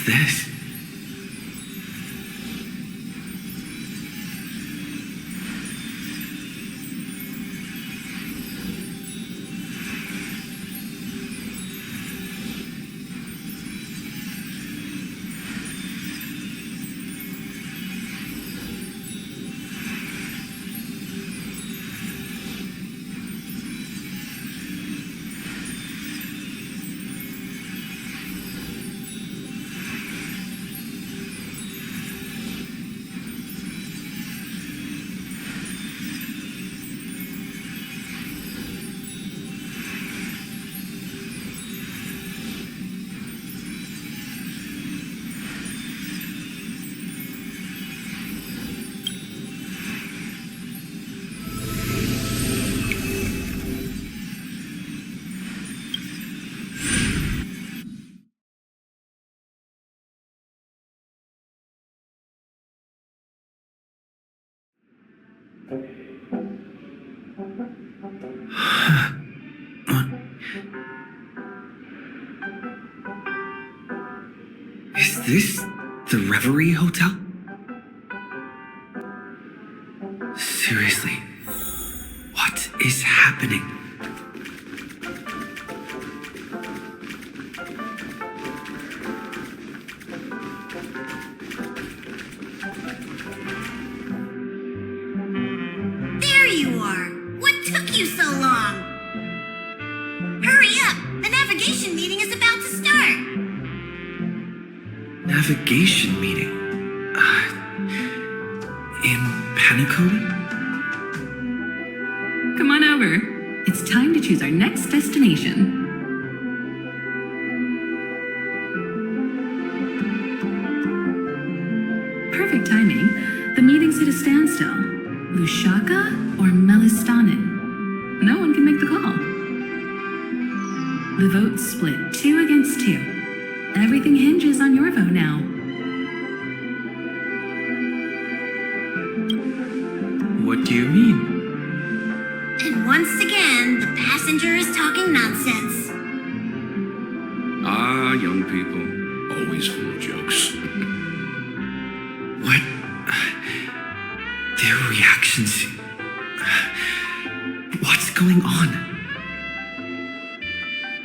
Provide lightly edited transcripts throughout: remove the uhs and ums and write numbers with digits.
What's this? Is this the Reverie Hotel? Seriously, what is happening? There you are! What took you so long? Hurry up! The navigation meeting is about to start! Navigation meeting? In Panicola? Come on over. It's time to choose our next destination. Perfect timing. The meeting's at a standstill. Lushaka or Melistanin? No one can make the call. The vote's split 2 against 2. Everything hinges on your vote now. What do you mean? And once again, the passenger is talking nonsense. Ah, young people. Always full of jokes. What? Their reactions. What's going on?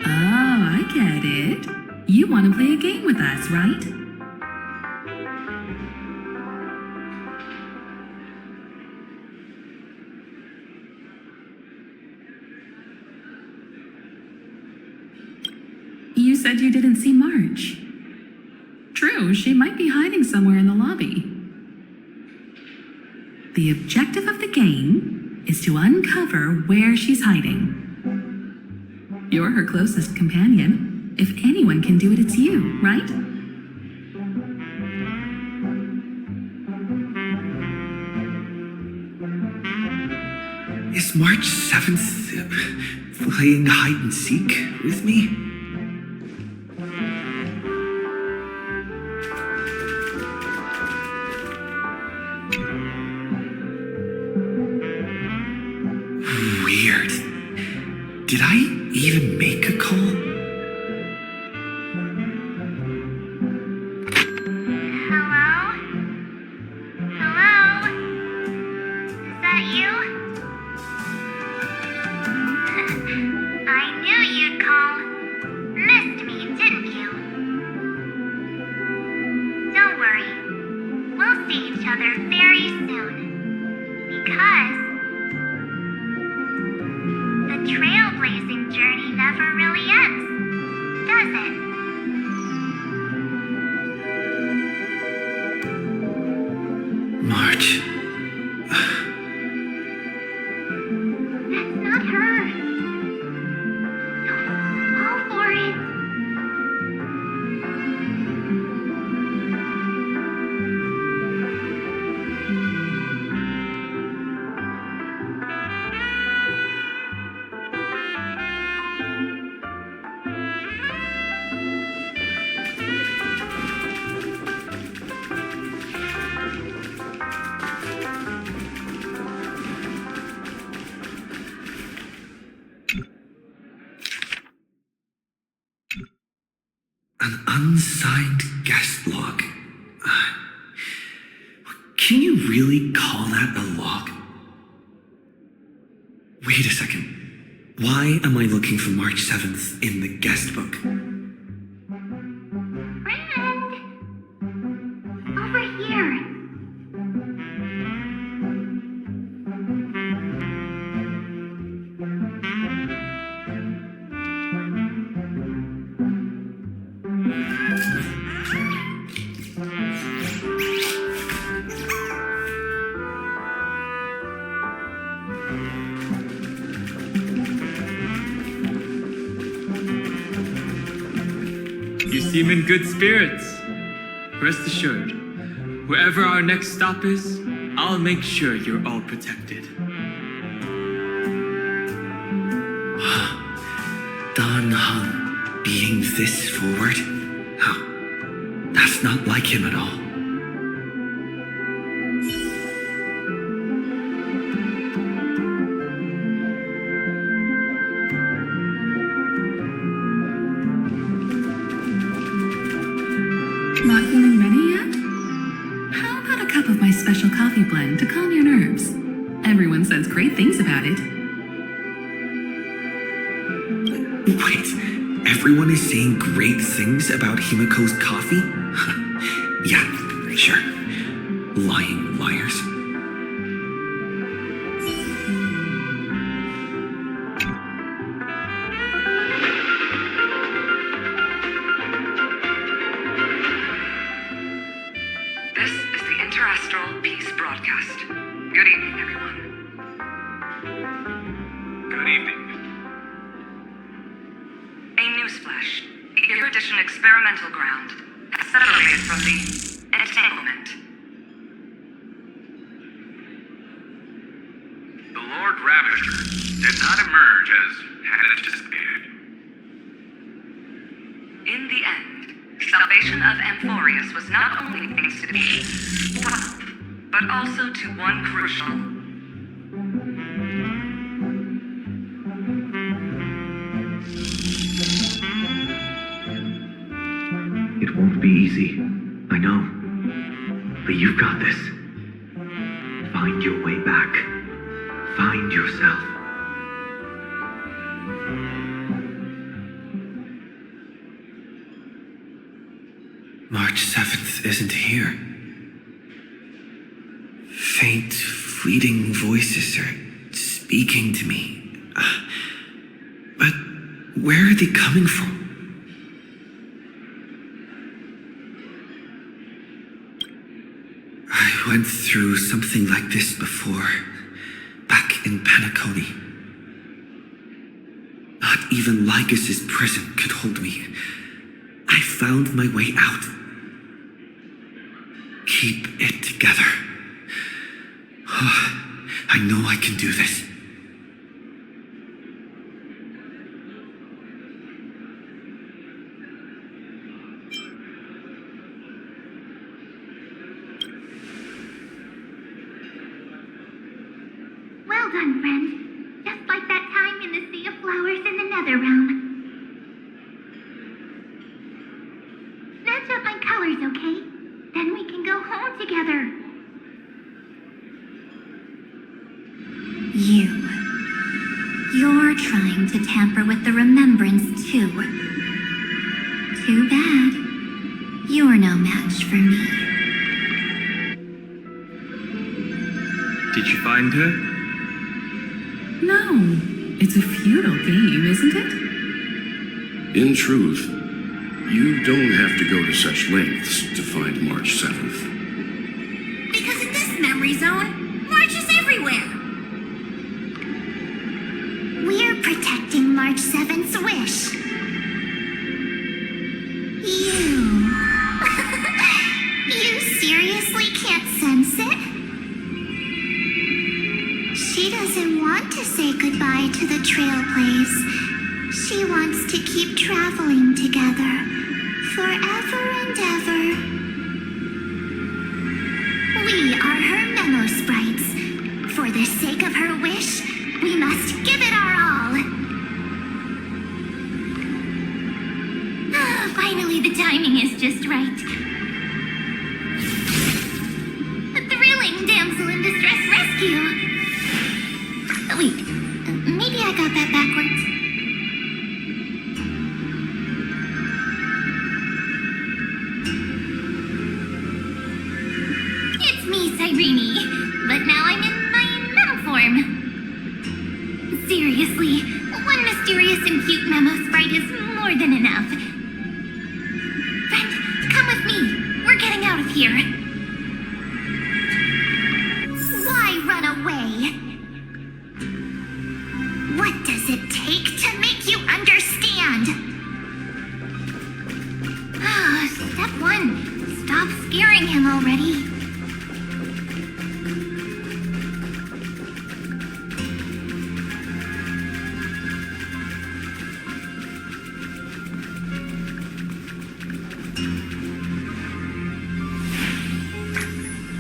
Oh, I get it. You want to play a game with us, right? You said you didn't see March. True, she might be hiding somewhere in the lobby. The objective of the game is to uncover where she's hiding. You're her closest companion. If anyone can do it, it's you, right? Is March 7th playing hide and seek with me? Weird. Did I even make a call? Hello? Hello? Is that you? I knew you'd call. Missed me, didn't you? Don't worry. We'll see each other very soon. Because the trailblazing journey never really ends, does it? March. That's not her. Fall for it. An unsigned guest log. Can you really call that a log? Wait a second. Why am I looking for March 7th in the guest book? Friend! Over here. You seem in good spirits. Rest assured, wherever our next stop is, I'll make sure you're all protected. Dan Hung being this forward? Oh, that's not like him at all. Not feeling ready yet? How about a cup of my special coffee blend to calm your nerves? Everyone says great things about it. Wait, everyone is saying great things about Himiko's coffee? Yeah, sure. Lying liars. This is the Interastral Peace Broadcast. Good evening, everyone. Good evening. A newsflash. The Erudition Experimental Ground has separated from the entanglement. The Lord Ravager did not emerge as had anticipated. In the end, salvation of Amphoreus was not only thanks to the swap, but also to one crucial. It won't be easy, I know. But you've got this. Find your way back. Find yourself. March 7th isn't here. Faint, fleeting voices are speaking to me. But where are they coming from? I went through something like this before, back in Panaconi. Not even Lycus's prison could hold me. I found my way out. Keep it together. I know I can do this. Well done, friend. Just like that time in the Sea of Flowers in the Nether Realm. Snatch up my colors, okay? Then we can go home together. You're trying to tamper with the remembrance, too. Too bad. You're no match for me. Did you find her? No, it's a futile game, isn't it? In truth, you don't have to go to such lengths to find March 7th. Because in this memory zone, March is everywhere. We're protecting March 7th's wish. You seriously can't sense it? She doesn't want to say goodbye to the trail place. She wants to keep traveling together, forever and ever. We are her memo sprites. For the sake of her wish, we must give it our all. Finally, the timing is just right. A thrilling damsel in distress rescue. Oh, wait, maybe I got that backwards. It's me, Cyrene, but now I'm in my mem form. Seriously, one mysterious and cute memo sprite is more than enough. Friend, come with me. We're getting out of here. Why run away? What does it take to make you understand? Step 1. Stop scaring him already.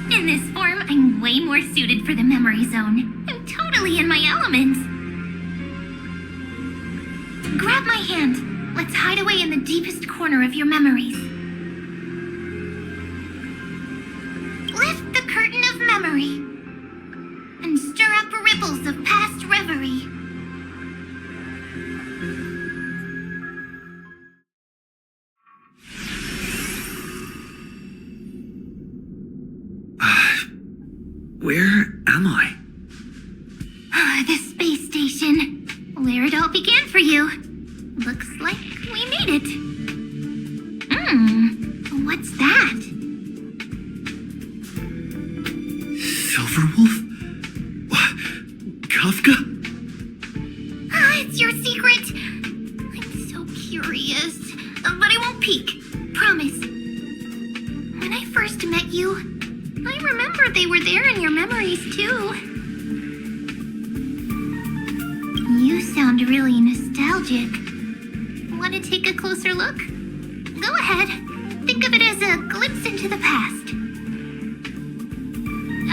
In this form, I'm way more suited for the memory zone. I'm totally in my element. Grab my hand. Let's hide away in the deepest corner of your memories. Lift the curtain of memory and stir up ripples of past reverie. Where am I? The space station. Where it all began for you. Looks like we made it. What's that? Silverwolf? Kafka? It's your secret. I'm so curious. But I won't peek. Promise. When I first met you, I remember they were there in your memories, too. You sound really nostalgic. Want to take a closer look? Go ahead. Think of it as a glimpse into the past.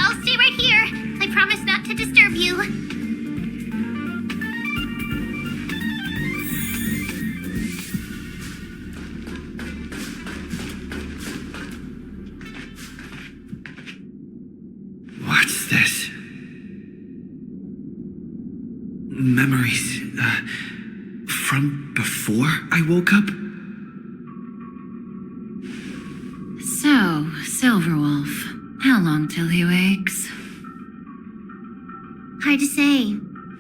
I'll stay right here. I promise not to disturb you. What's this? Memories, from before I woke up? So, Silverwolf, how long till he wakes? Hard to say.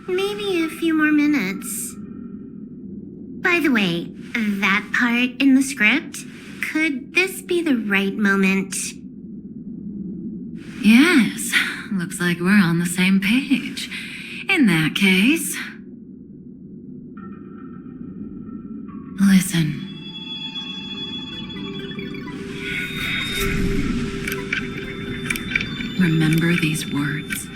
Maybe a few more minutes. By the way, that part in the script, could this be the right moment? Yes, looks like we're on the same page. In that case... Listen. Remember these words,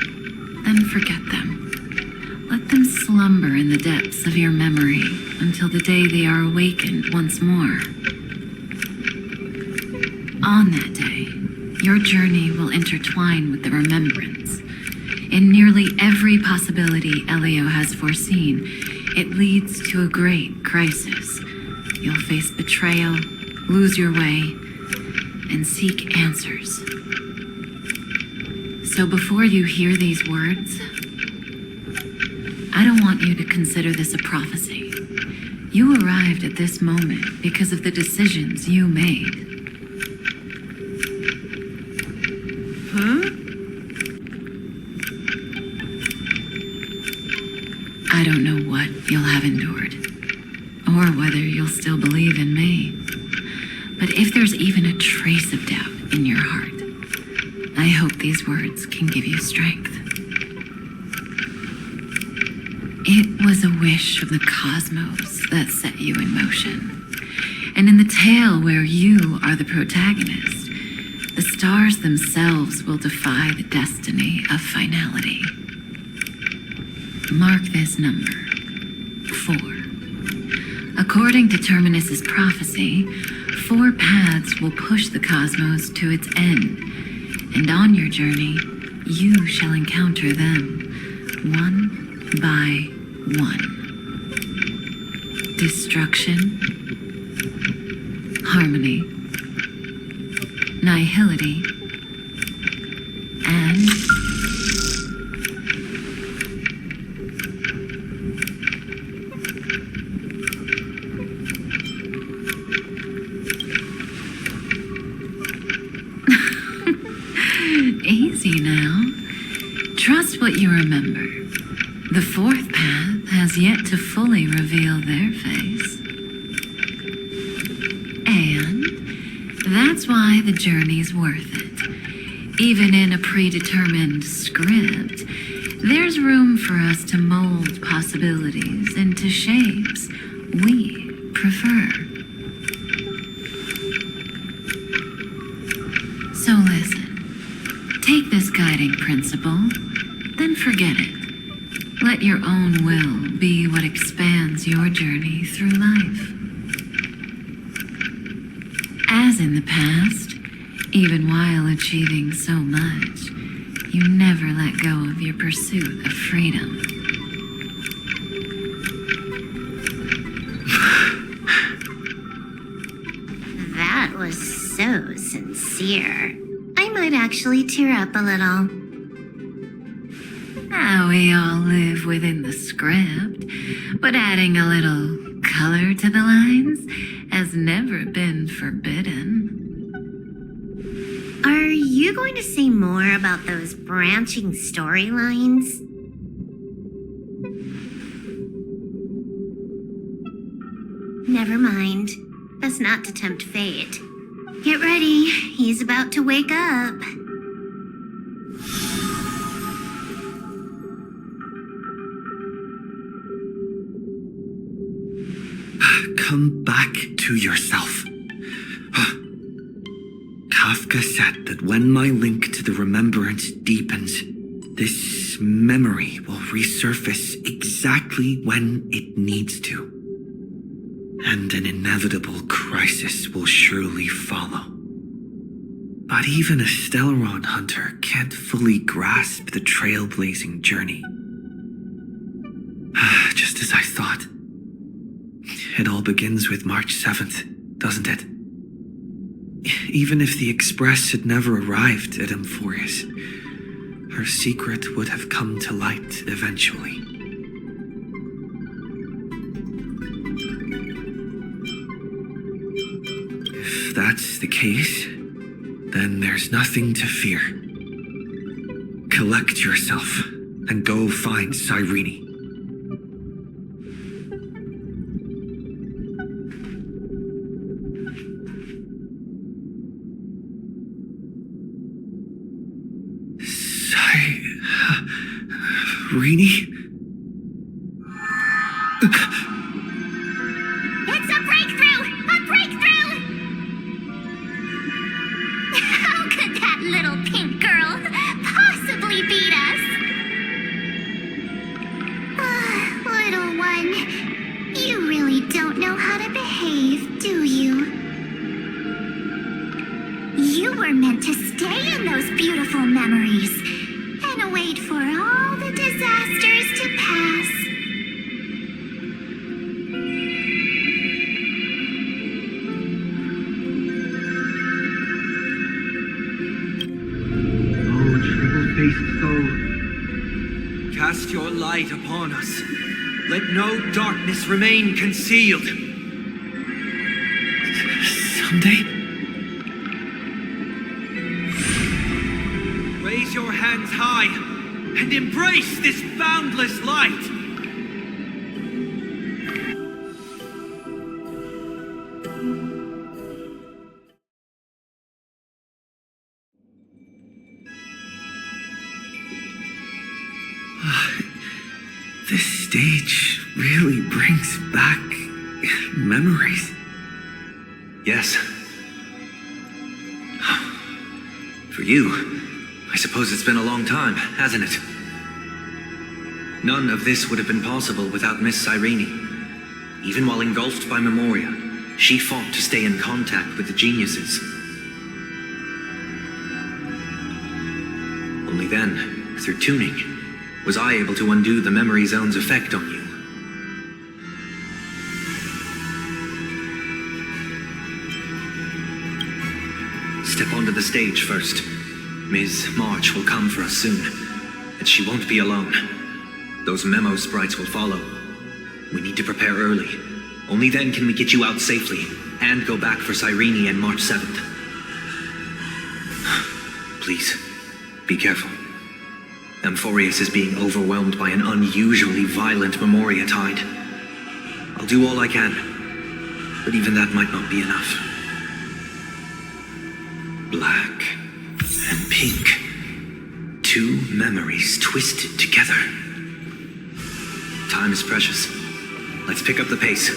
then forget them. Let them slumber in the depths of your memory until the day they are awakened once more. On that day, your journey will intertwine with the remembrance. In nearly every possibility Elio has foreseen, it leads to a great crisis. You'll face betrayal, lose your way, and seek answers. So before you hear these words, I don't want you to consider this a prophecy. You arrived at this moment because of the decisions you made. I don't know what you'll have endured, or whether you'll still believe in me. But if there's even a trace of doubt in your heart, I hope these words can give you strength. It was a wish of the cosmos that set you in motion. And in the tale where you are the protagonist, the stars themselves will defy the destiny of finality. Mark this number, 4. According to Terminus's prophecy, 4 paths will push the cosmos to its end, and on your journey, you shall encounter them, one by one. Destruction, harmony, nihility, and easy now. Trust what you remember. The fourth path has yet to fully reveal their face. And that's why the journey's worth it. Even in a predetermined script, there's room for us to mold possibilities into shapes we prefer. So listen. Take this guiding principle, then forget it. Let your own will be what expands your journey through life. As in the past, even while achieving so much, you never let go of your pursuit of freedom. That was so sincere. I might actually tear up a little. We all live within the script, but adding a little color to the lines has never been forbidden. Are you going to say more about those branching storylines? Never mind. Best not to tempt fate. Get ready. He's about to wake up. Come back to yourself. Kafka said that when my link to the remembrance deepens, this memory will resurface exactly when it needs to. And an inevitable crisis will surely follow. But even a Stellaron hunter can't fully grasp the trailblazing journey. Just as I thought. It all begins with March 7th, doesn't it? Even if the Express had never arrived at Amphoreus, her secret would have come to light eventually. If that's the case, then there's nothing to fear. Collect yourself and go find Cyrene. Cyrene? It's a breakthrough! A breakthrough! How could that little pink girl possibly beat us? Little one, you really don't know how to behave, do you? You were meant to stay in those beautiful memories and wait for all the disasters to pass. Triple-faced soul, cast your light upon us. Let no darkness remain concealed. Someday? Raise your hands high and embrace this boundless light. This stage really brings back memories. Yes. For you, I suppose it's been a long time, hasn't it? None of this would have been possible without Miss Cyrene. Even while engulfed by Memoria, she fought to stay in contact with the geniuses. Only then, through tuning, was I able to undo the memory zone's effect on you. Step onto onto the stage first. Ms. March will come for us soon, and she won't be alone. Those memo sprites will follow. We need to prepare early. Only then can we get you out safely, and go back for Cyrene and March 7th. Please, be careful. Amphoreus is being overwhelmed by an unusually violent Memoria tide. I'll do all I can, but even that might not be enough. Black and pink. Two memories twisted together. Time is precious. Let's pick up the pace.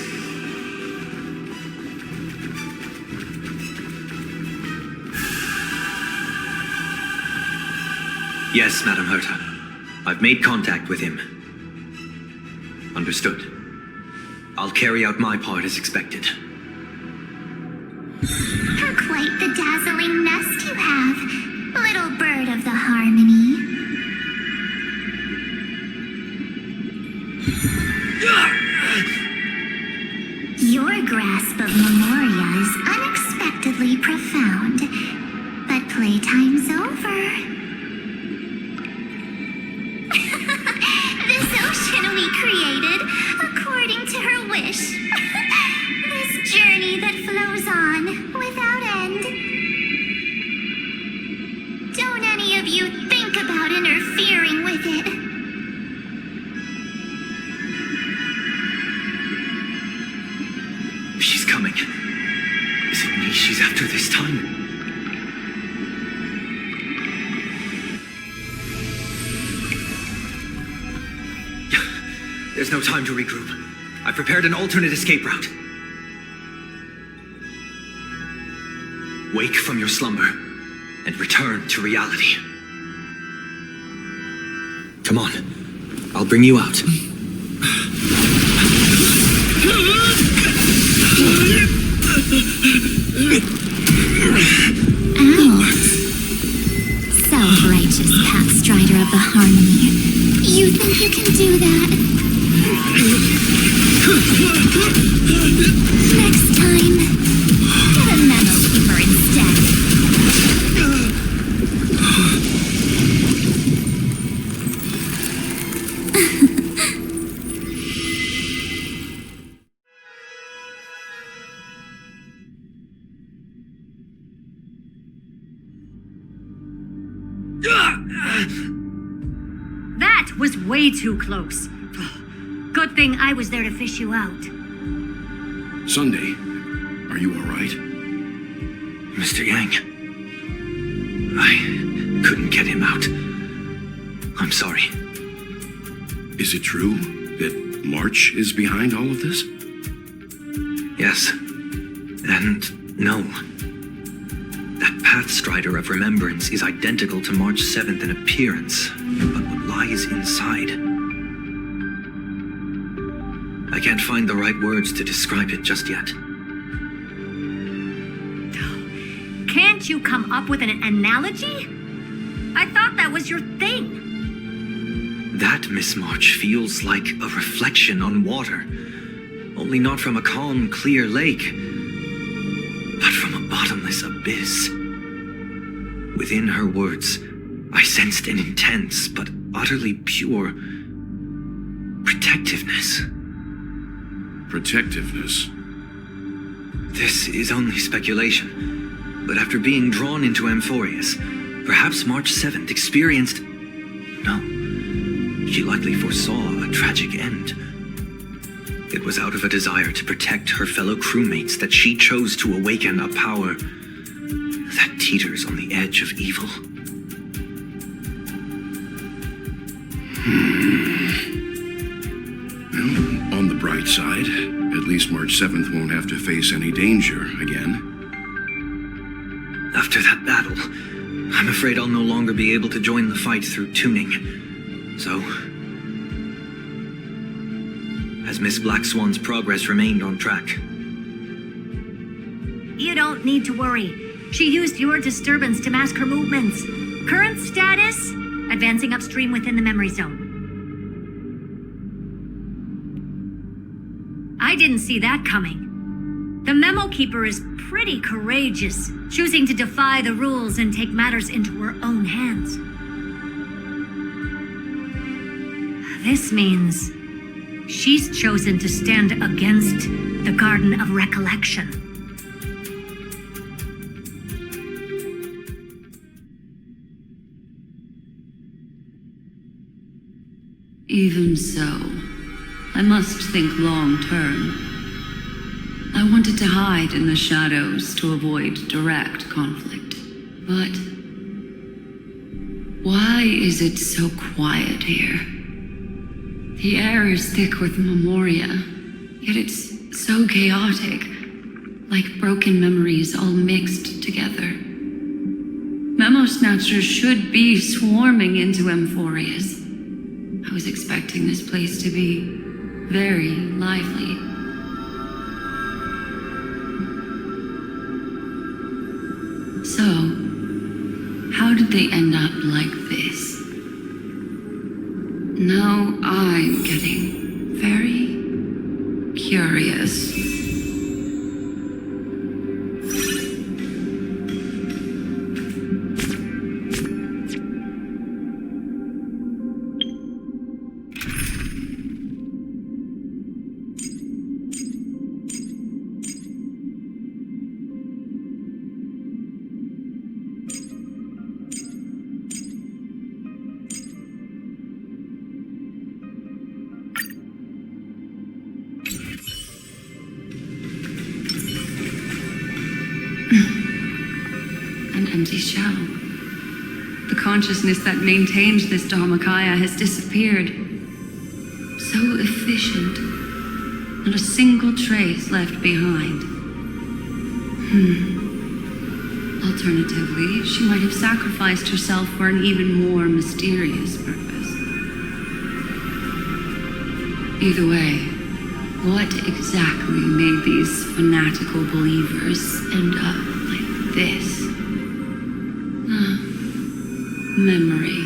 Yes, Madam Herta. I've made contact with him. Understood. I'll carry out my part as expected. Quite the dazzling nest you have, little bird of the harmony. Your grasp of Memoria is unexpectedly profound, but playtime's over. This ocean we created, according to her wish. This journey that flows on, without end. Don't any of you think about interfering with it. She's coming. Is it me she's after this time? There's no time to regroup. I've prepared an alternate escape route. Wake from your slumber and return to reality. Come on, I'll bring you out. Out. Self-righteous pathstrider of the harmony. You think you can do that? Next time, get a memo keeper instead. That was way too close. Good thing I was there to fish you out. Sunday, are you all right? Mr. Yang, I couldn't get him out. I'm sorry. Is it true that March is behind all of this? Yes, and no. That Pathstrider of Remembrance is identical to March 7th in appearance, but what lies inside? I can't find the right words to describe it just yet. Can't you come up with an analogy? I thought that was your thing. That, Miss March, feels like a reflection on water. Only not from a calm, clear lake, but from a bottomless abyss. Within her words, I sensed an intense but utterly pure protectiveness. Protectiveness. This is only speculation, but after being drawn into Amphoreus, perhaps March 7th experienced... No, she likely foresaw a tragic end. It was out of a desire to protect her fellow crewmates that she chose to awaken a power that teeters on the edge of evil. Well, on the bright side, at least March 7th won't have to face any danger again. After that battle, I'm afraid I'll no longer be able to join the fight through tuning. So, has Miss Black Swan's progress remained on track? You don't need to worry. She used your disturbance to mask her movements. Current status? Advancing upstream within the memory zone. I didn't see that coming. The Memo Keeper is pretty courageous, choosing to defy the rules and take matters into her own hands. This means she's chosen to stand against the Garden of Recollection. Even so, I must think long term. I wanted to hide in the shadows to avoid direct conflict. But why is it so quiet here? The air is thick with memoria, yet it's so chaotic, like broken memories all mixed together. Memo Snatchers should be swarming into Amphoreus. I was expecting this place to be very lively. So, how did they end up like this? Now I'm getting very curious. An empty shell. The consciousness that maintained this Dharmakaya has disappeared. So efficient. Not a single trace left behind. Alternatively, she might have sacrificed herself for an even more mysterious purpose. Either way, what exactly made these fanatical believers end up like this? Memory.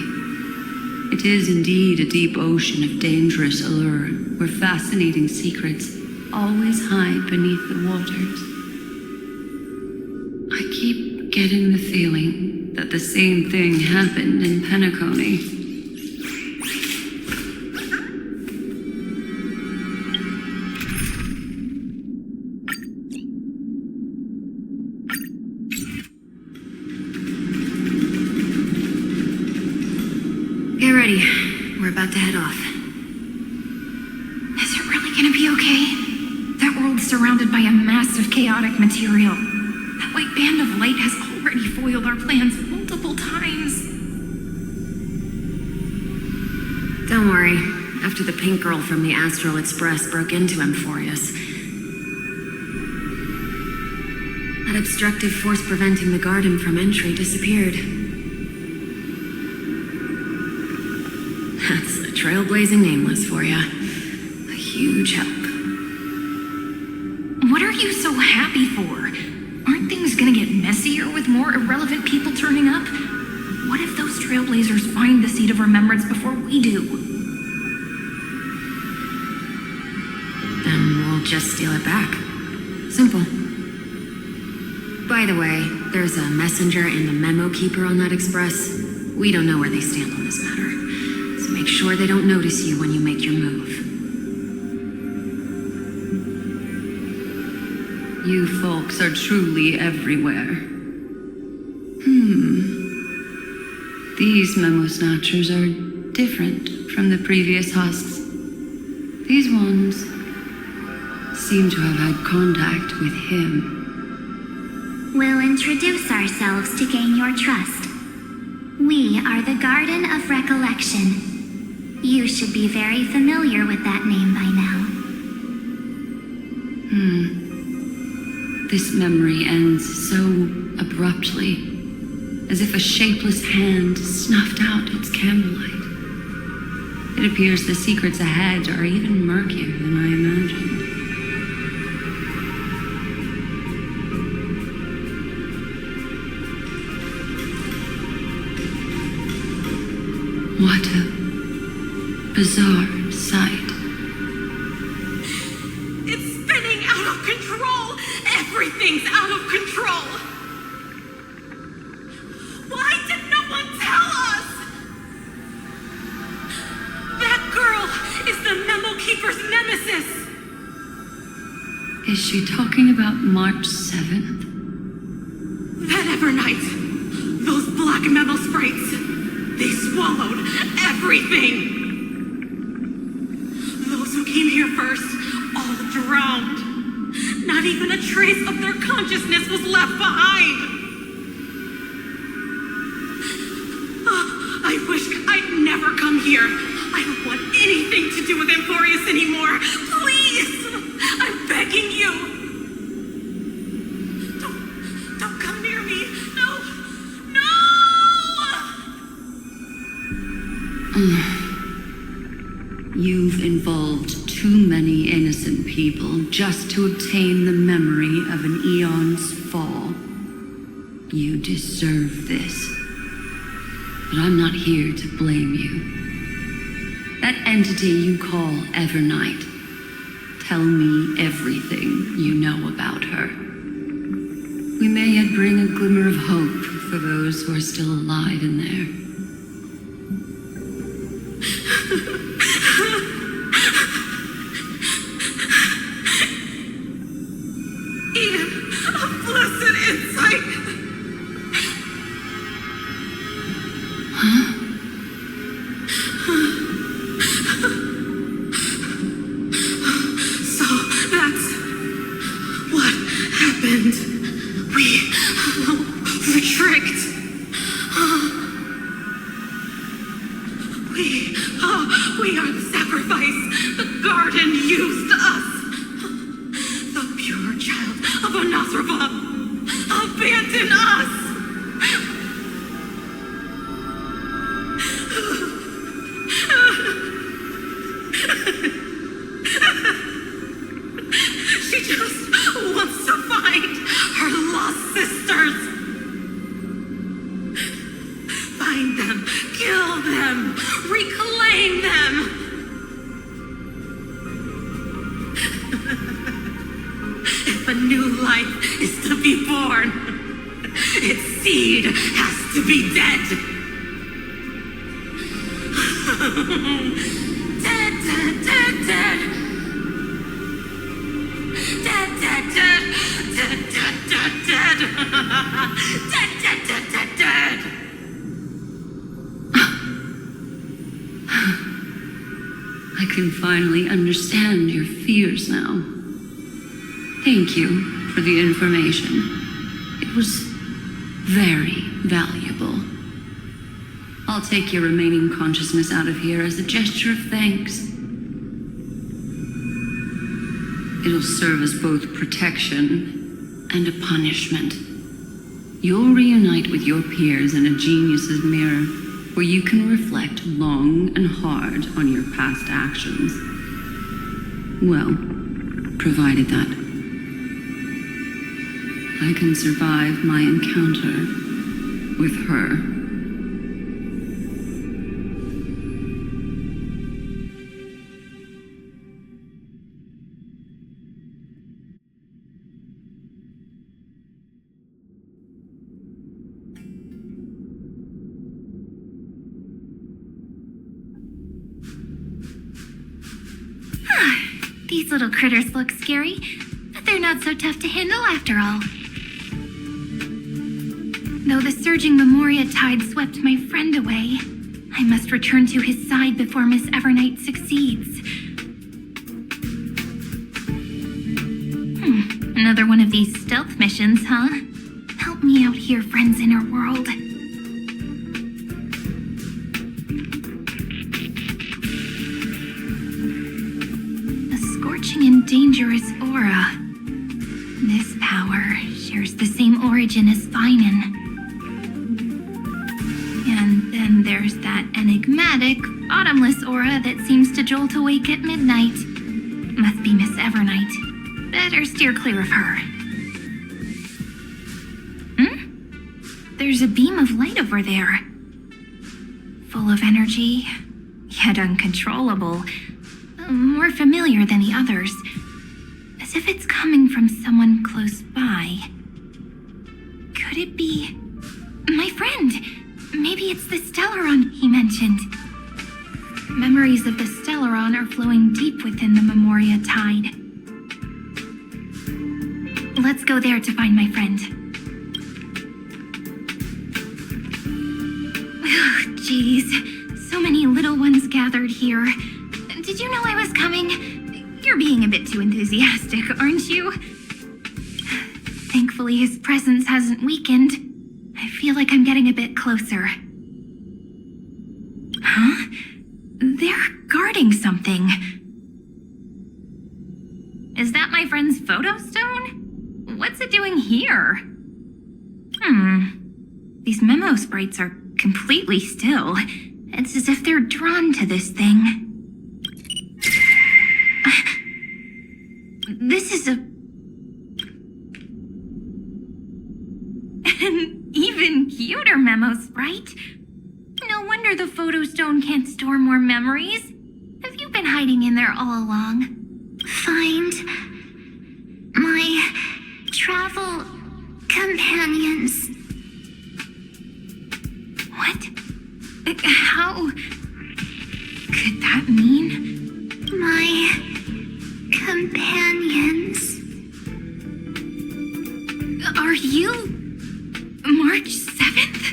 It is indeed a deep ocean of dangerous allure, where fascinating secrets always hide beneath the waters. I keep getting the feeling that the same thing happened in Penacony. Get ready. We're about to head off. Is it really gonna be okay? That world's surrounded by a massive chaotic material. That white band of light has already foiled our plans multiple times. Don't worry. After the pink girl from the Astral Express broke into Amphoreus, that obstructive force preventing the garden from entry disappeared. That's the trailblazing nameless for ya. A huge help. What are you so happy for? Aren't things gonna get messier with more irrelevant people turning up? What if those trailblazers find the seed of remembrance before we do? Then we'll just steal it back. Simple. By the way, there's a messenger and a memo keeper on that express. We don't know where they stand on this matter. So make sure they don't notice you when you make your move. You folks are truly everywhere. These Memo Snatchers are different from the previous husks. These ones seem to have had contact with him. We'll introduce ourselves to gain your trust. We are the Garden of Recollection. You should be very familiar with that name by now. This memory ends so abruptly, as if a shapeless hand snuffed out its candlelight. It appears the secrets ahead are even murkier than I imagined. What a bizarre sight. It's spinning out of control! Everything's out of control. Why did no one tell us? That girl is the Memo Keeper's nemesis. Is she talking about March 7th? That Evernight, those black memo sprites, they swallowed everything. Those who came here first all drowned. Not even a trace of their consciousness was left behind. I wish I'd never come here. I don't want anything to do with Amphoreus anymore. Please, I'm begging you. Don't come near me. No. You've involved too many innocent people just to obtain the memory of an eon's fall. You deserve this. But I'm not here to blame you. That entity you call Evernight, tell me everything you know about her. We may yet bring a glimmer of hope for those who are still alive in there. Ian, a blessed insight. So that's what happened. We were tricked. We are the sacrifice. The garden used us. The pure child of Anathrava abandoned us. She just wants to find her lost sisters. Find them, kill them, reclaim them. If a new life is to be born, its seed has to be dead. Dead, dead, dead, dead. Dead, dead, dead. Dead, dead, dead, dead. Dead, dead, dead, dead, dead. I can finally understand your fears now. Thank you for the information. It was very valuable. I'll take your remaining consciousness out of here as a gesture of thanks. It'll serve as both protection and a punishment. You'll reunite with your peers in a genius's mirror, where you can reflect long and hard on your past actions. Well, provided that I can survive my encounter with her. These little critters look scary, but they're not so tough to handle after all. Though the surging Memoria tide swept my friend away, I must return to his side before Miss Evernight succeeds. Another one of these stealth missions, huh? Help me out here, friends in our world. And dangerous aura. This power shares the same origin as Finan. And then there's that enigmatic, bottomless aura that seems to jolt awake at midnight. Must be Miss Evernight. Better steer clear of her. There's a beam of light over there. Full of energy, yet uncontrollable. More familiar than the others, as As if it's coming from someone close by. Could it be my friend? Maybe it's the Stellaron he mentioned. Memories of the Stellaron are flowing deep within the Memoria tide. Let's go there to find my friend. Jeez, so many little ones gathered here. Did you know I was coming? You're being a bit too enthusiastic, aren't you? Thankfully, his presence hasn't weakened. I feel like I'm getting a bit closer. Huh? They're guarding something. Is that my friend's photo stone? What's it doing here? These memo sprites are completely still. It's as if they're drawn to this thing. This is an even cuter memo sprite. No wonder the photo stone can't store more memories. Have you been hiding in there all along? Find my travel companions. What? How could that mean? My companions. Are you March 7th?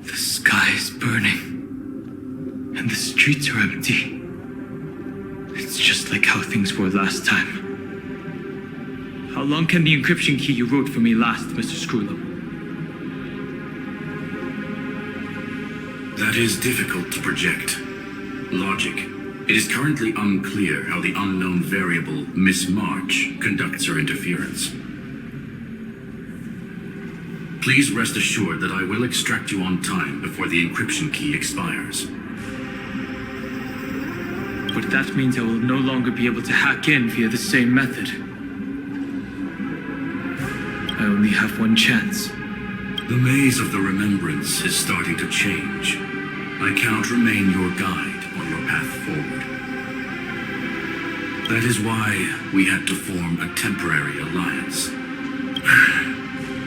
The sky is burning, and the streets are empty. It's just like how things were last time. How long can the encryption key you wrote for me last, Mr. Screwlow? That is difficult to project. Logic. It is currently unclear how the unknown variable, Miss March, conducts her interference. Please rest assured that I will extract you on time before the encryption key expires. But that means I will no longer be able to hack in via the same method. I only have one chance. The maze of the remembrance is starting to change. I cannot remain your guide on your path forward. That is why we had to form a temporary alliance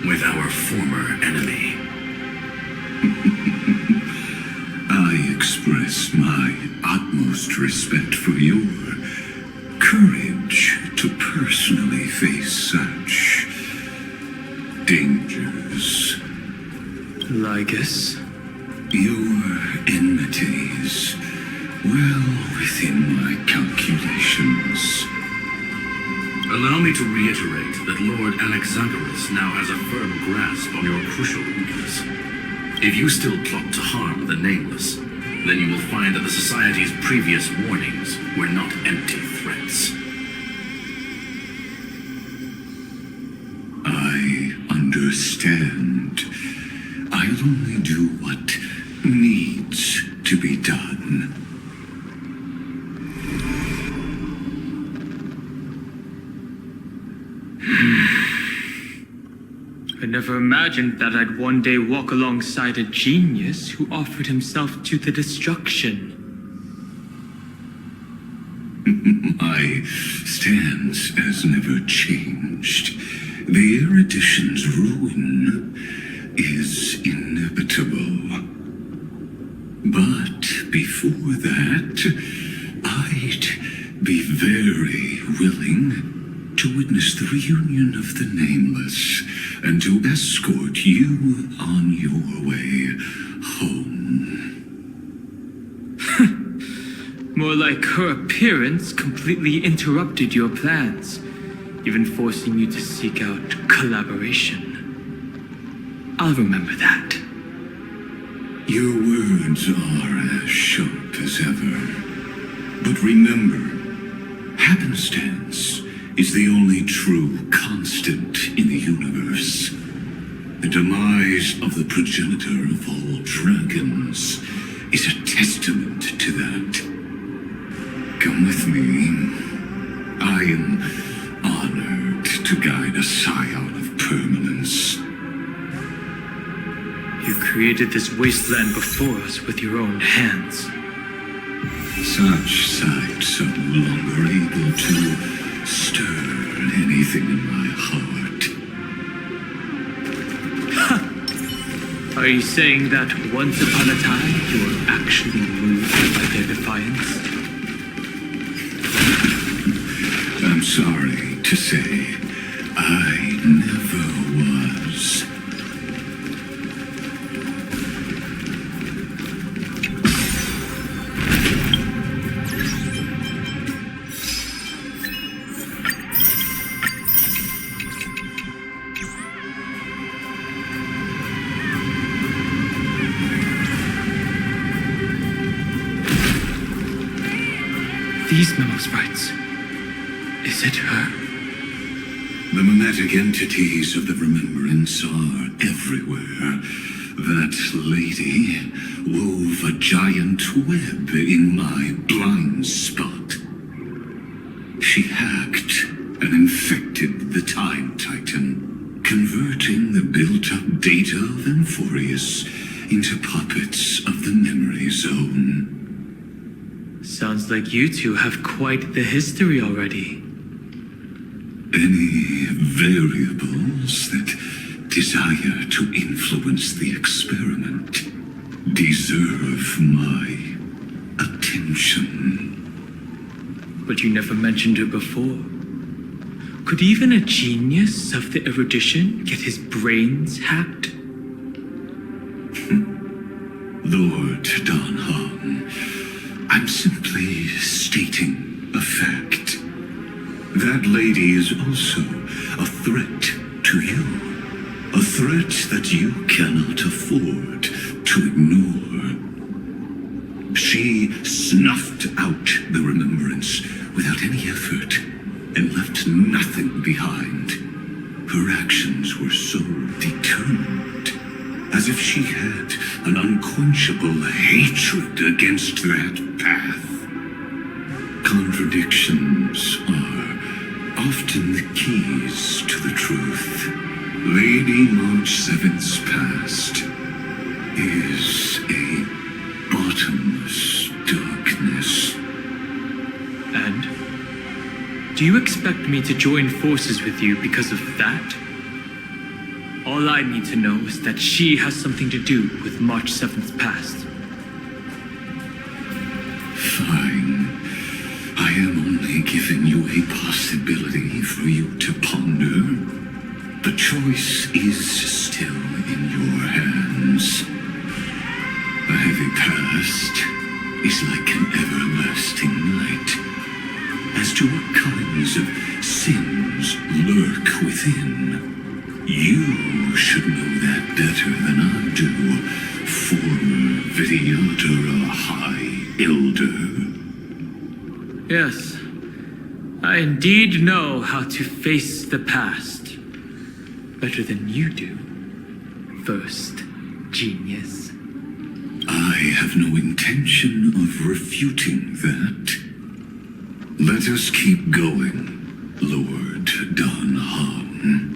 with our former enemy. I express my utmost respect for your courage to personally face such dangers. Lygus? Your enmities, well within my calculations. Allow me to reiterate that Lord Anaxagoras now has a firm grasp on your crucial weakness. If you still plot to harm the Nameless, then you will find that the Society's previous warnings were not empty threats. I understand. I'll only do what needs to be done. I never imagined that I'd one day walk alongside a genius who offered himself to the destruction. My stance has never changed. The erudition's ruin is inevitable. But before that, I'd be very willing to witness the reunion of the Nameless and to escort you on your way home. More like her appearance completely interrupted your plans, even forcing you to seek out collaboration. I'll remember that. Your words are as sharp as ever. But remember, happenstance is the only true constant in the universe. The demise of the progenitor of all dragons is a testament to that. Come with me. I am honored to guide a scion of permanence. You created this wasteland before us with your own hands. Such sights are no longer able to stir anything in my heart. Are you saying that once upon a time you were actually moved by their defiance? I'm sorry to say, I never was. These memo sprites. Is it her? The mimetic entities of the remembrance are everywhere. That lady wove a giant web in my blind spot. She hacked and infected the Time Titan, converting the built-up data of Amphoreus into puppets of the memory zone. Sounds like you two have quite the history already. Any variables that desire to influence the experiment deserve my attention. But you never mentioned her before. Could even a genius of the erudition get his brains hacked? Lord Don Han, I'm simply stating a fact. That lady is also a threat to you. A threat that you cannot afford to ignore. She snuffed out the remembrance without any effort and left nothing behind. Her actions were so determined, as if she had an unquenchable hatred against that path. Contradictions are often the keys to the truth. Lady March 7th's past is a bottomless darkness. And? Do you expect me to join forces with you because of that? All I need to know is that she has something to do with March 7th's past. Fine. I am only giving you a possibility for you to ponder. The choice is still in your hands. A heavy past is like an everlasting night. As to what kinds of sins lurk within, you should know that better than I do, former Videota High Elder. Yes, I indeed know how to face the past. Better than you do, first genius. I have no intention of refuting that. Let us keep going, Lord Don Han.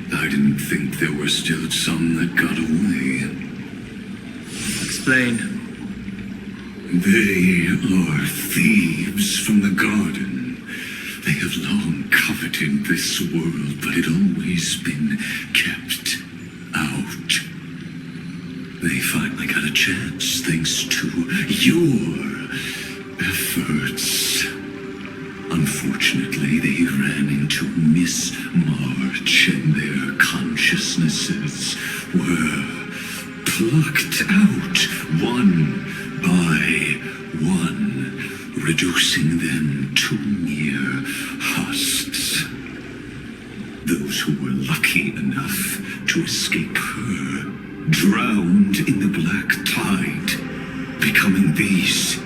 I didn't think there were still some that got away. Explain. They are thieves from the garden. They have long coveted this world, but it always been kept out. They finally got a chance thanks to your efforts. Unfortunately, they ran into mismarch, and their consciousnesses were plucked out one by one, reducing them to mere husks. Those who were lucky enough to escape her drowned in the black tide, becoming these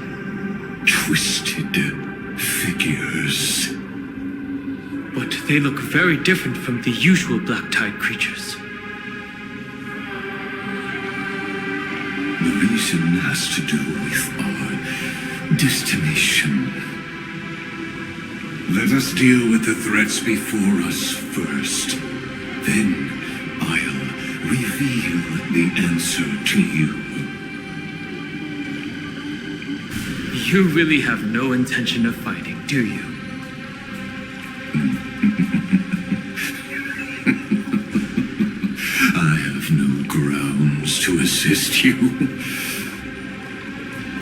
twisted figures. But they look very different from the usual black tide creatures. The reason has to do with our destination. Let us deal with the threats before us first. Then I'll reveal the answer to you. You really have no intention of fighting, do you? I have no grounds to assist you.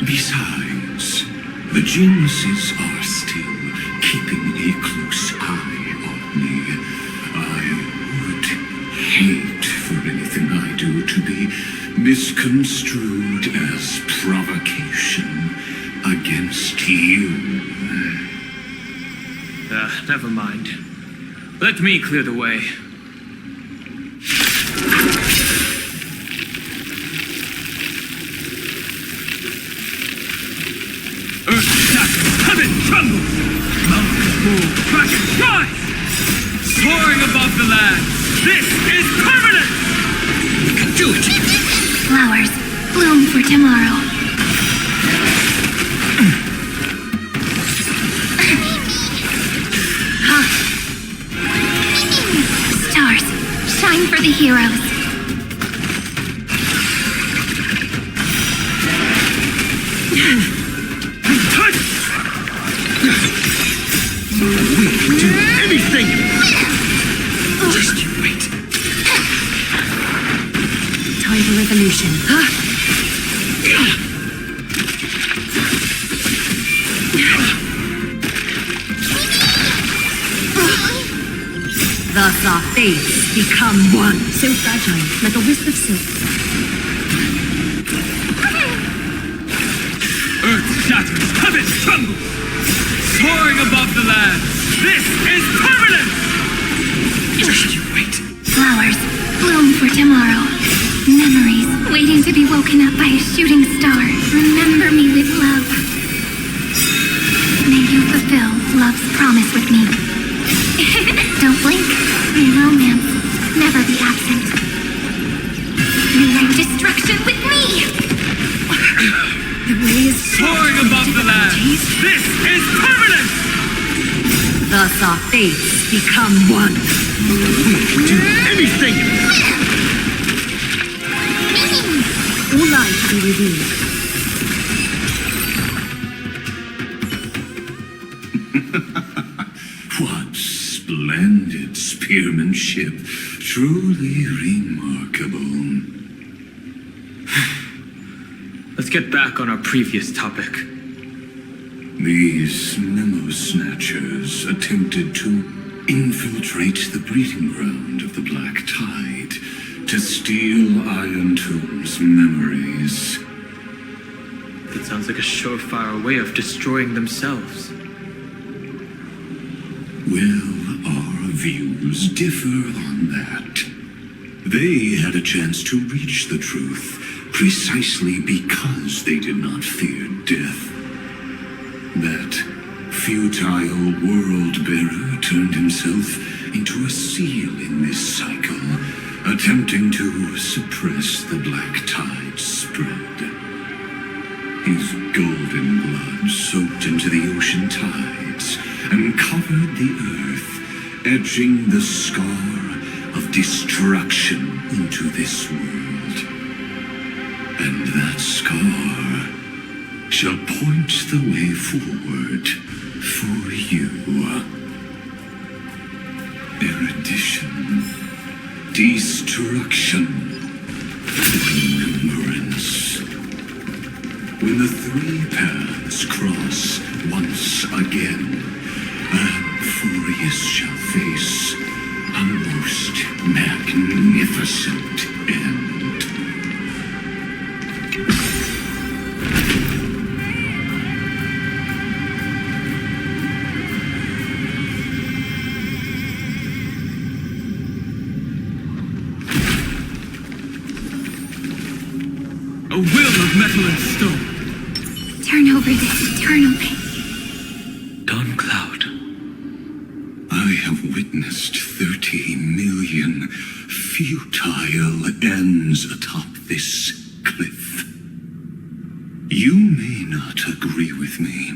Besides, the geniuses are still keeping a close eye on me. I would hate for anything I do to be misconstrued as provocation against you. Never mind. Let me clear the way. Earth shatters, heaven trembles! Mountains move, dragons rise! Soaring above the land, this is permanent! We can do it! Flowers bloom for tomorrow. Stars, shine for the heroes. We can do anything! Just you wait. Time for revolution. Thus our fates become one. So fragile, like a wisp of silk. Earth shatters, heaven trembles! Soaring above the land, this is permanent! Just you wait. Flowers bloom for tomorrow. Memories waiting to be woken up by a shooting star. Remember me with love. May you fulfill love's promise with me. Don't blink. May romance never be absent. May wreak destruction with me. The way is Soaring above the land, this is permanent! Thus our fates become one. We can do anything! All life be revealed. What splendid spearmanship. Truly remarkable. Let's get back on our previous topic. These memo snatchers attempted to infiltrate the breeding ground of the Black Tide to steal Iron Tomb's memories. That sounds like a surefire way of destroying themselves. Well, our views differ on that. They had a chance to reach the truth precisely because they did not fear death. That futile world-bearer turned himself into a seal in this cycle, attempting to suppress the Black Tide's spread. His golden blood soaked into the ocean tides and covered the earth, etching the scar of destruction into this world. And that scar shall point the way forward for you. Erudition, destruction, remembrance. When the three paths cross once again, Amphoreus shall face a most magnificent end. A will of metal and stone. Turn over this eternal pain. Dawn Cloud. I have witnessed 30 million futile ends atop this cliff. You may not agree with me,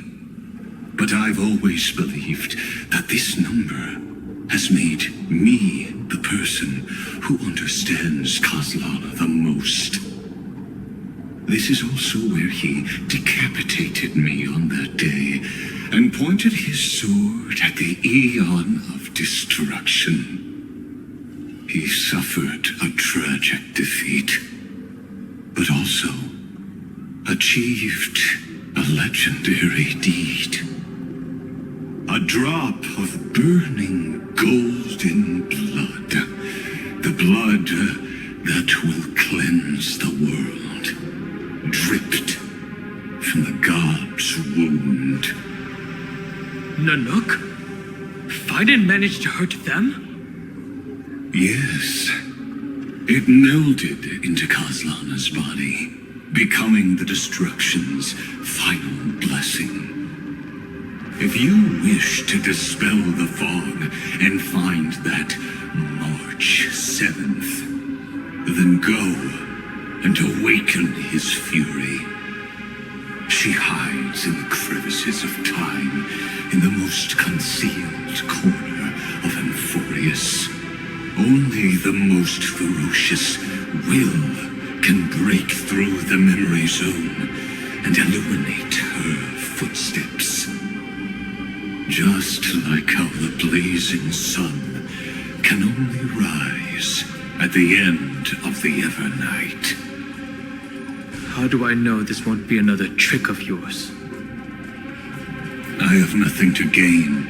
but I've always believed that this number has made me the person who understands Kozlana the most. This is also where he decapitated me on that day and pointed his sword at the Eon of Destruction. He suffered a tragic defeat, but also achieved a legendary deed. A drop of burning golden blood. The blood that will cleanse the world. Dripped from the god's wound. Nanook? I didn't manage to hurt them? Yes. It melded into Kozlana's body, becoming the destruction's final blessing. If you wish to dispel the fog and find that March 7th, then go and awaken his fury. She hides in the crevices of time, in the most concealed corner of Amphoreus. Only the most ferocious will can break through the memory zone and illuminate her footsteps. Just like how the blazing sun can only rise at the end of the Evernight. How do I know this won't be another trick of yours? I have nothing to gain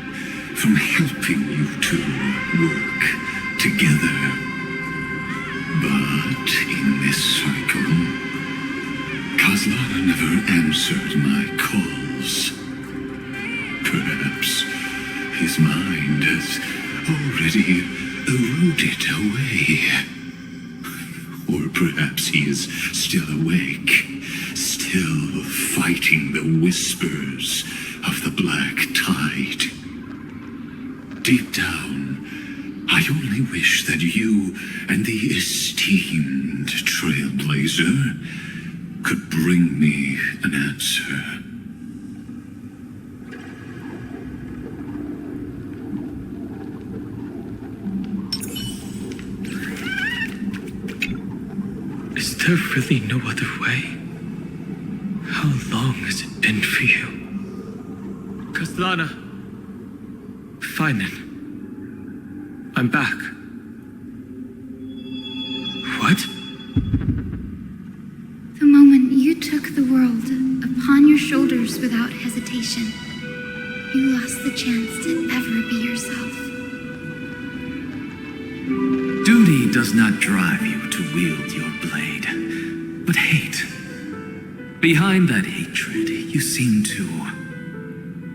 from helping you two work together. But in this cycle, Kozlana never answered my calls. Perhaps his mind has already eroded away. Or perhaps he is still awake, still fighting the whispers of the black tide. Deep down, I only wish that you and the esteemed Trailblazer could bring me an answer. Is there really no other way? How long has it been for you? Kozlana. Fine then. I'm back. What? The moment you took the world upon your shoulders without hesitation, you lost the chance to ever be yourself. Duty does not drive you to wield your blade, but hate. Behind that hatred, you seem to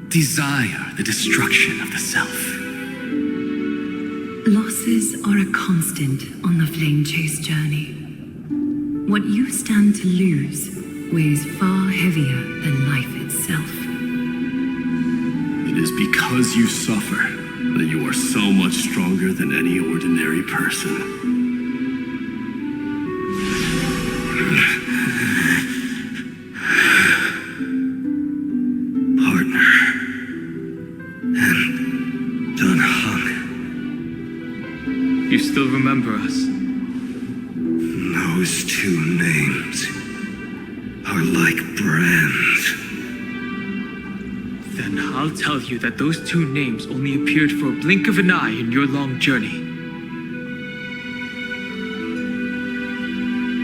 desire the destruction of the self. Losses are a constant on the Flame Chase journey. What you stand to lose weighs far heavier than life itself. It is because you suffer that you are so much stronger than any ordinary person. Partner. And Dunhung. You still remember us? Those two names are like brands. Then I'll tell you that those two names only appeared for a blink of an eye in your long journey.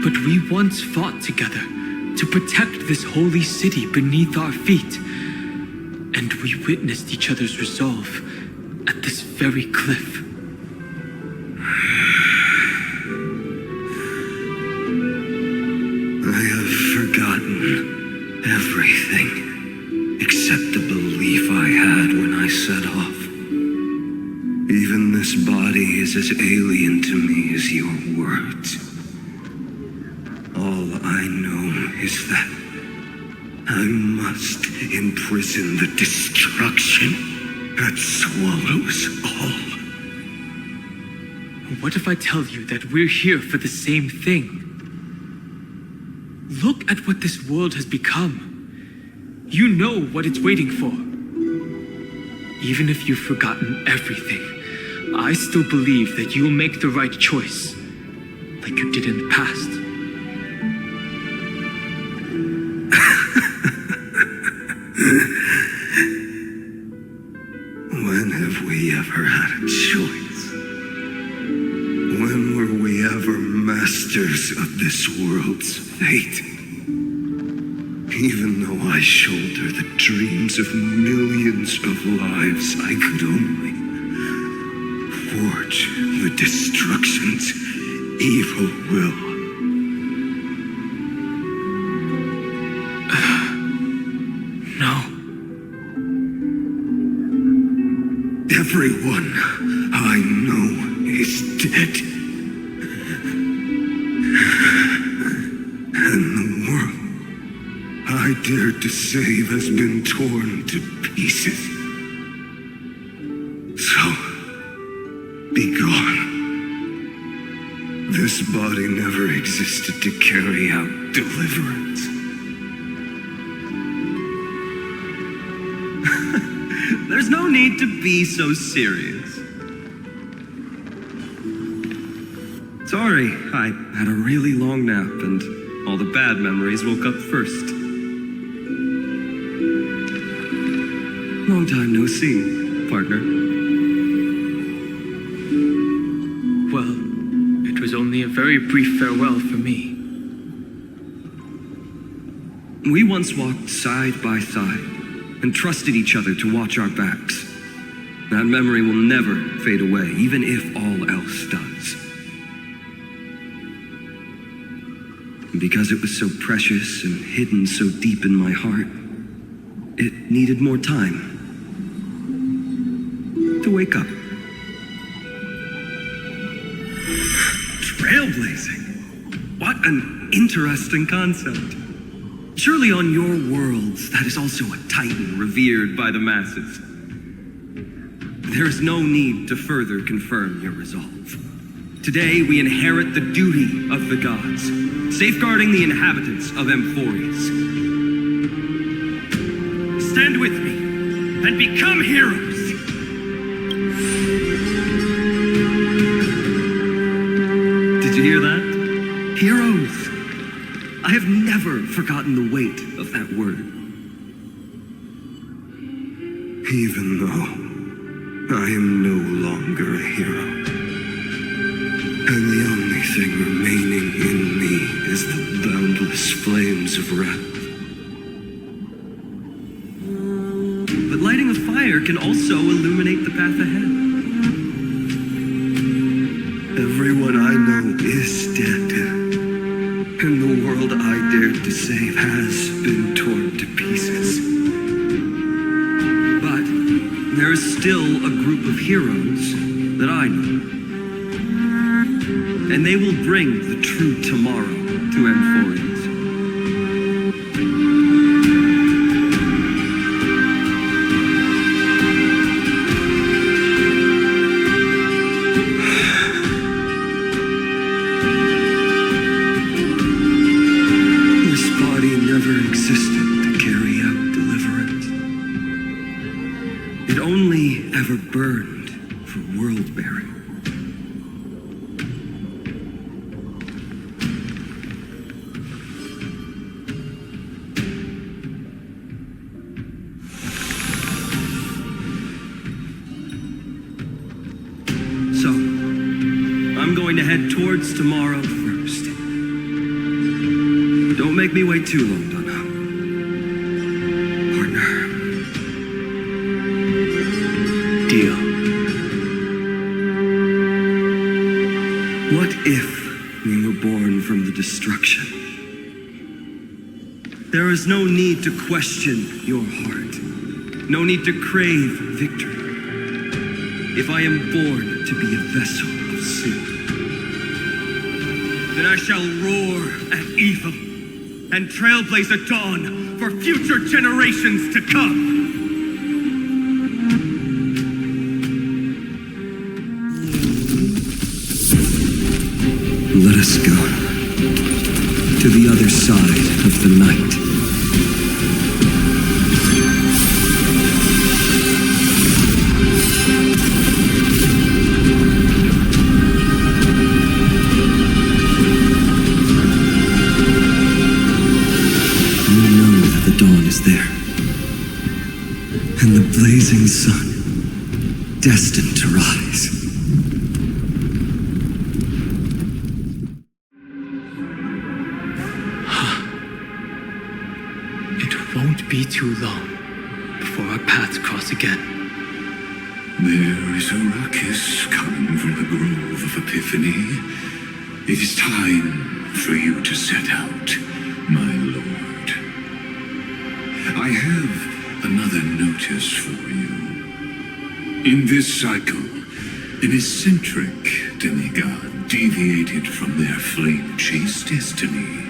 But we once fought together, to protect this holy city beneath our feet. And we witnessed each other's resolve at this very cliff. I have forgotten everything except the belief I had when I set off. Even this body is as alien to me as your words. All I know is that I must imprison the destruction that swallows all. What if I tell you that we're here for the same thing? Look at what this world has become. You know what it's waiting for. Even if you've forgotten everything, I still believe that you'll make the right choice, like you did in the past. When have we ever had a choice? When were we ever masters of this world's fate? Even though I shoulder the dreams of millions of lives, I could only forge the destruction's evil will. No. Everyone I know is dead. And the world I dared to save has been torn to pieces. So, be gone. This body never existed to carry out deliverance. There's no need to be so serious. Sorry, I had a really long nap and all the bad memories woke up first. Long time no see, partner. Well, it was only a very brief farewell for me. We once walked side by side and trusted each other to watch our backs. That memory will never fade away, even if all else does. And because it was so precious and hidden so deep in my heart, it needed more time to wake up. Trailblazing. What an interesting concept. Surely on your worlds, that is also a titan revered by the masses. There is no need to further confirm your resolve. Today, we inherit the duty of the gods, safeguarding the inhabitants of Amphoreus. Stand with me and become heroes! Did you hear that? Heroes! I have never forgotten the weight of that word. Even though I am no longer a hero. And the only thing remaining in me is the boundless flames of wrath. But lighting a fire can also illuminate the path ahead. Everyone I know is dead. And the world I dared to save has been torn to pieces. But there is still a group of heroes that I know. And they will bring the true tomorrow to Amphoreus. This body never existed to carry out deliverance. It only ever burned for world-bearing. So, I'm going to head towards tomorrow first. Don't make me wait too long, Donna. Partner. Deal. What if we were born from the destruction? There is no need to question your heart. No need to crave victory. If I am born to be a vessel of sin, then I shall roar at evil and trailblaze a dawn for future generations to come. Let us go to the other side of the night. There, and the blazing sun destined to rise. It won't be too long before our paths cross again. There is a ruckus coming from the Grove of Epiphany. It is time for you to set out, my lord. I have another notice for you. In this cycle, an eccentric demigod deviated from their flame-chased destiny.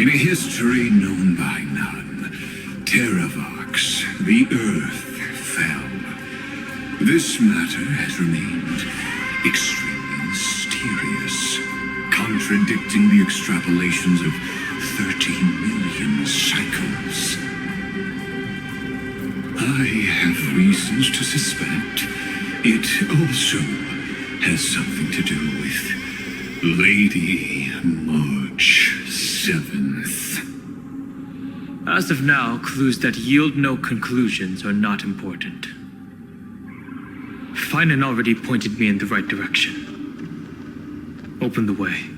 In a history known by none, Terravox, the earth, fell. This matter has remained extremely mysterious, contradicting the extrapolations of 13 million cycles. I have reasons to suspect it also has something to do with Lady March 7th. As of now, clues that yield no conclusions are not important. Finan already pointed me in the right direction. Open the way.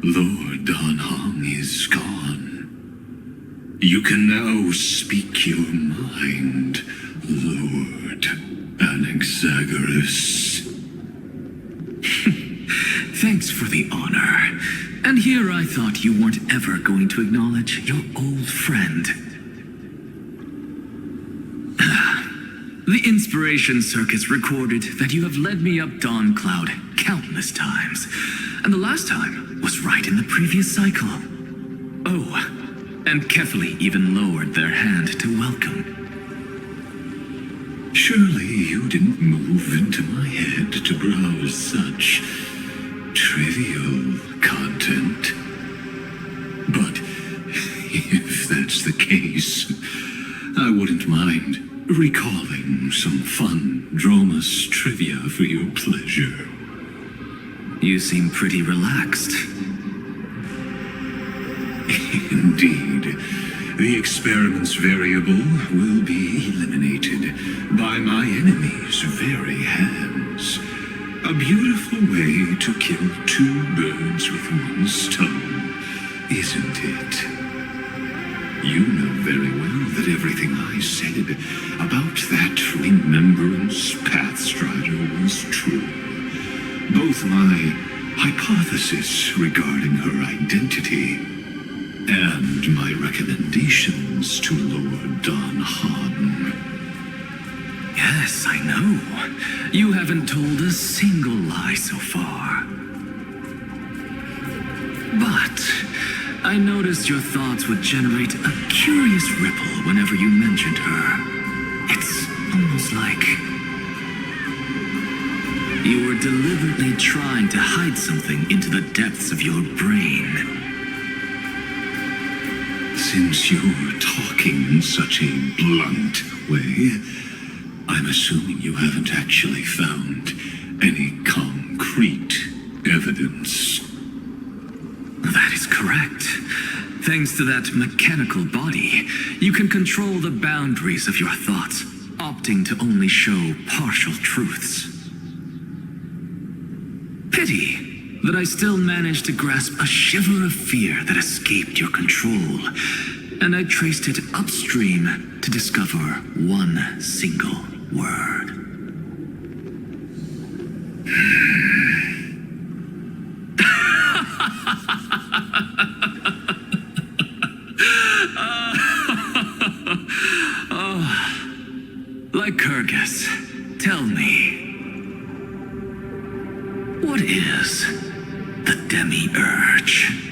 Lord Donhong is gone. You can now speak your mind, Lord Anaxagoras. Thanks for the honor. And here I thought you weren't ever going to acknowledge your old friend. The Inspiration Circus recorded that you have led me up Dawn Cloud countless times, and the last time was right in the previous cycle. Oh, and Kefali even lowered their hand to welcome. Surely you didn't move into my head to browse such trivial content. But if that's the case, I wouldn't mind recalling some fun Dromus trivia for your pleasure. You seem pretty relaxed. Indeed. The experiment's variable will be eliminated by my enemy's very hands. A beautiful way to kill two birds with one stone, isn't it? You know very well that everything I said about that Remembrance Pathstrider was true. Both my hypothesis regarding her identity and my recommendations to Lord Donhong. Yes, I know. You haven't told a single lie so far. But I noticed your thoughts would generate a curious ripple whenever you mentioned her. It's almost like you were deliberately trying to hide something into the depths of your brain. Since you're talking in such a blunt way, I'm assuming you haven't actually found any concrete evidence. That is correct. Thanks to that mechanical body, you can control the boundaries of your thoughts opting to only show partial truths. Pity that I still managed to grasp a shiver of fear that escaped your control, and I traced it upstream to discover one single word. Lycurgus, tell me, what is the demiurge?